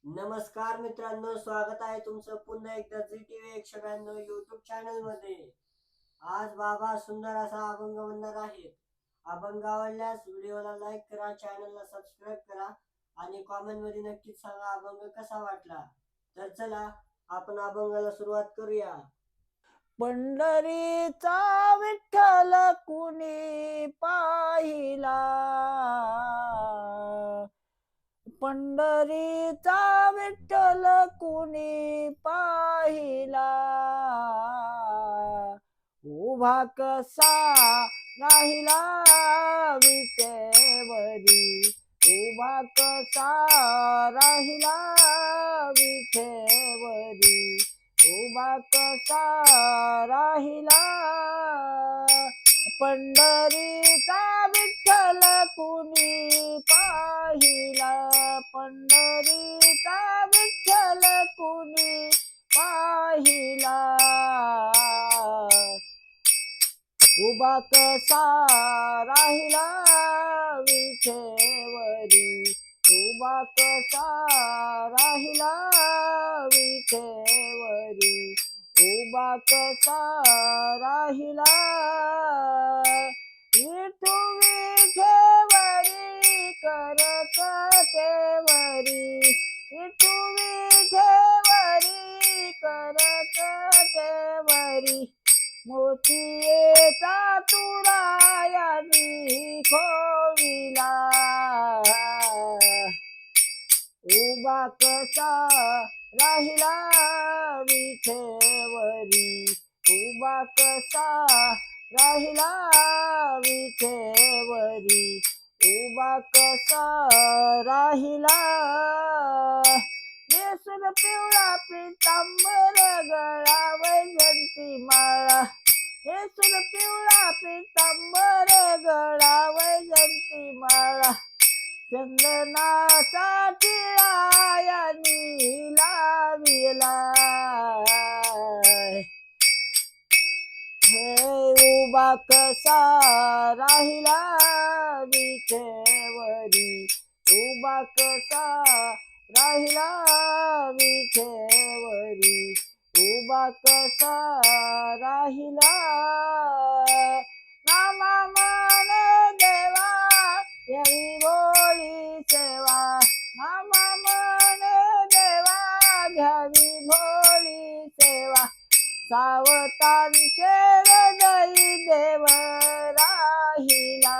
नमस्कार मित्रांनो, स्वागत आहे तुमचं पुन्हा एकदा झी टीव्ही 192 यूट्यूब चॅनल मध्ये. आज बाबा सुंदर असा अभंग म्हणणार आहेत. अभंग आवडल्यास व्हिडिओला लाईक करा, चॅनलला सबस्क्राईब करा आणि कॉमेंट मध्ये नक्कीच सांगा अभंग कसा वाटला. तर चला आपण अभंगाला सुरुवात करूया. पंढरीचा विठ्ठल कुणी पाहिला, पंढरीचा विठ्ठल कुणी पाहिला, उभा कसा राहिला विटेवरी, उभा कसा राहिला विटेवरी, उभा कसा राहिला. पंढरीचा विठ्ठल कुणी पाहिला, पंढरीचा विठ्ठल कुणी पाहिला, उभा कसा राहिला विठेवरी, उभा कसा राहिला विठेवरी, उभा कसा राहिला. विठू विठेवरी करत केवरी, विठू विठेवरी करत केवरी, मोतीयेचा तुरायानी खोविला, उभा कसा राहिला विठेवरी, उभा कसा राहिला विठेवरी, उभा कसा राहिला. नेसून पिवळा पितांबर गळा वैजंती माळा, नेसून पिवळा पितांबर गळा वैजंती माळा, चंदनाचा टिळायानी लाविला, हे उभा कसा राहिला विठेवरी, उभा कसा राहिला विठेवरी, उभा कसा राहिला. नामा माने देवा घ्यावी भोळी सेवा, नामा माने देवा घ्यावी भोळी सेवा, सावतांचे हृदयी देव राहिला,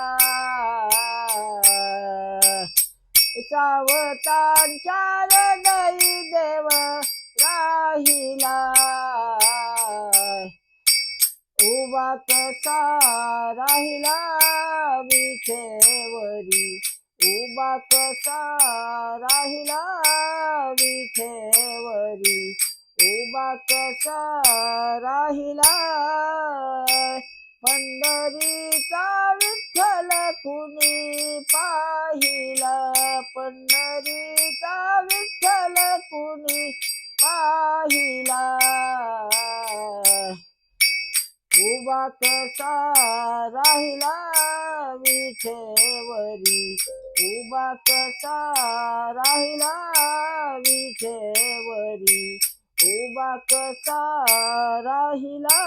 सावतांच्या हृदयी देव राहिला, उभा कसा राहिला विठेवरी, उभा कसा राहिला विठेवरी, उभा कसा राहिला. पंढरीचा विठ्ठल कुणी पाहिला, पंढरीचा विठ्ठल कुणी पाहिला, उभा कसा राहिला विठेवरी, उभा कसा राहिला विठेवरी, उभा कसा राहिला.